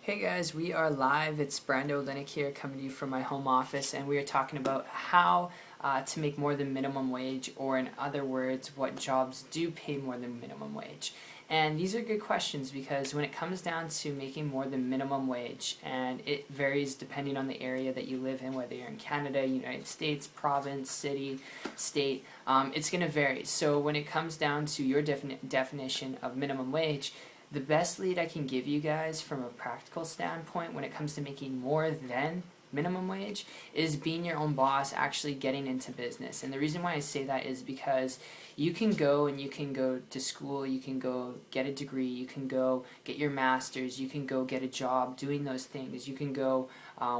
Hey guys, we are live. It's Brando Linick here coming to you from my home office, and we are talking about how to make more than minimum wage, or in other words, what jobs do pay more than minimum wage. And these are good questions because when it comes down to making more than minimum wage, and it varies depending on the area that you live in, whether you're in Canada, United States, province, city, state, it's going to vary. So when it comes down to your definition of minimum wage, the best lead I can give you guys from a practical standpoint when it comes to making more than minimum wage is being your own boss, actually getting into business. And the reason why I say that is because you can go to school, you can go get a degree, you can go get your master's, you can go get a job doing those things, you can go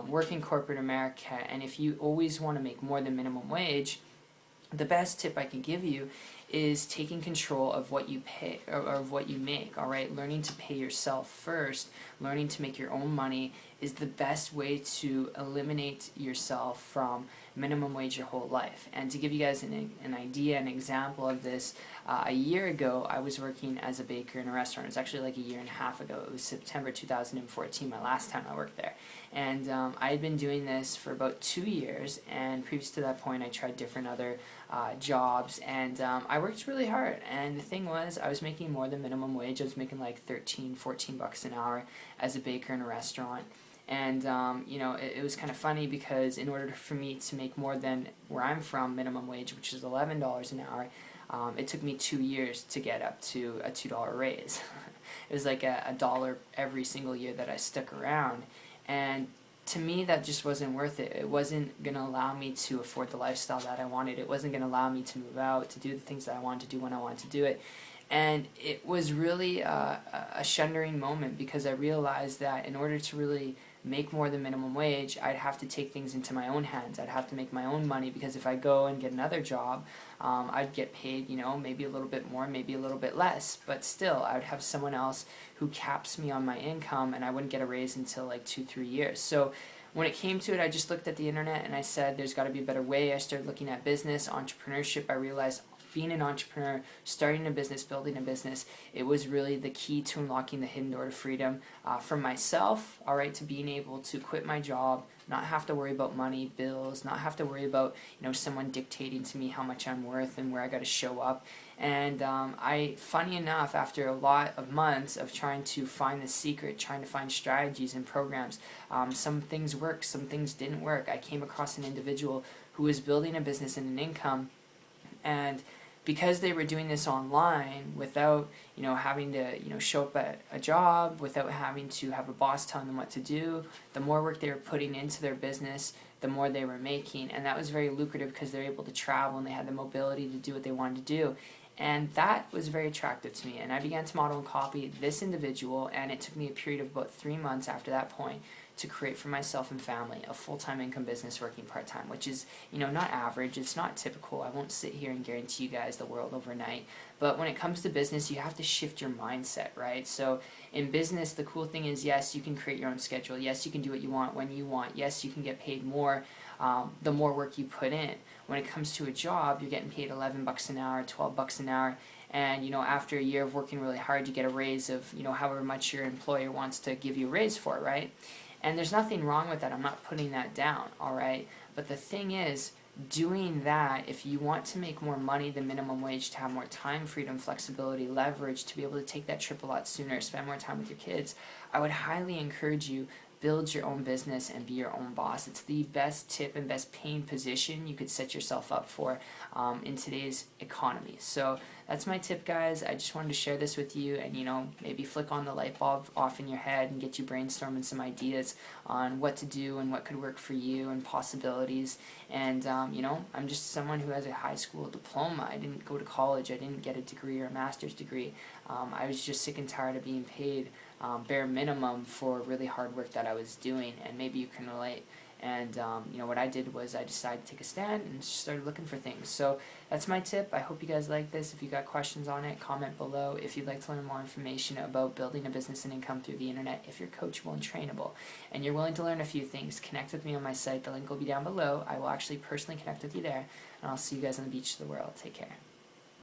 work in corporate America, and if you always want to make more than minimum wage, the best tip I can give you is taking control of what you pay or of what you make. All right, learning to pay yourself first, learning to make your own money is the best way to eliminate yourself from minimum wage your whole life. And to give you guys an idea, an example of this, a year ago I was working as a baker in a restaurant. It was actually like a year and a half ago. It was September 2014, my last time I worked there. And I had been doing this for about 2 years, and previous to that point I tried different other jobs, and I worked really hard. And the thing was, I was making more than minimum wage. I was making like 13, 14 bucks an hour as a baker in a restaurant. And it was kind of funny because in order for me to make more than where I'm from minimum wage, which is $11 an hour, it took me 2 years to get up to a $2 raise. It was like a dollar every single year that I stuck around, and to me that just wasn't worth it. It wasn't going to allow me to afford the lifestyle that I wanted. It wasn't going to allow me to move out, to do the things that I wanted to do when I wanted to do it. And it was really a shuddering moment because I realized that in order to really make more than minimum wage, I'd have to take things into my own hands. I'd have to make my own money, because if I go and get another job, I'd get paid, maybe a little bit more, maybe a little bit less, but still I would have someone else who caps me on my income, and I wouldn't get a raise until like 2-3 years. So when it came to it, I just looked at the internet and I said there's got to be a better way. I started looking at business, entrepreneurship. I realized being an entrepreneur, starting a business, building a business, it was really the key to unlocking the hidden door to freedom for myself, all right, to being able to quit my job, not have to worry about money, bills, not have to worry about someone dictating to me how much I'm worth and where I got to show up. And funny enough, after a lot of months of trying to find the secret, trying to find strategies and programs, some things worked, some things didn't work. I came across an individual who was building a business and an income, and because they were doing this online without having to show up at a job, without having to have a boss telling them what to do, the more work they were putting into their business, the more they were making. And that was very lucrative because they're able to travel and they had the mobility to do what they wanted to do. And that was very attractive to me, and I began to model and copy this individual, and it took me a period of about 3 months after that point to create for myself and family a full-time income business working part-time, which is, not average, it's not typical. I won't sit here and guarantee you guys the world overnight, but when it comes to business, you have to shift your mindset, right? So in business, the cool thing is, yes, you can create your own schedule. Yes, you can do what you want when you want. Yes, you can get paid more the more work you put in. When it comes to a job, you're getting paid 11 bucks an hour, 12 bucks an hour, and after a year of working really hard, you get a raise of however much your employer wants to give you a raise for, right? And there's nothing wrong with that. I'm not putting that down, all right? But the thing is, doing that, if you want to make more money than minimum wage, to have more time, freedom, flexibility, leverage, to be able to take that trip a lot sooner, spend more time with your kids, I would highly encourage you, build your own business and be your own boss. It's the best tip and best paying position you could set yourself up for in today's economy. So that's my tip, guys. I just wanted to share this with you and maybe flick on the light bulb off in your head and get you brainstorming some ideas on what to do and what could work for you and possibilities. And I'm just someone who has a high school diploma. I didn't go to college. I didn't get a degree or a master's degree. I was just sick and tired of being paid bare minimum for really hard work that I was doing, and maybe you can relate. And what I did was I decided to take a stand and started looking for things. So that's my tip. I hope you guys like this. If you got questions on it, comment below. If you'd like to learn more information about building a business and income through the internet, if you're coachable and trainable, and you're willing to learn a few things, connect with me on my site. The link will be down below. I will actually personally connect with you there, and I'll see you guys on the beach of the world. Take care.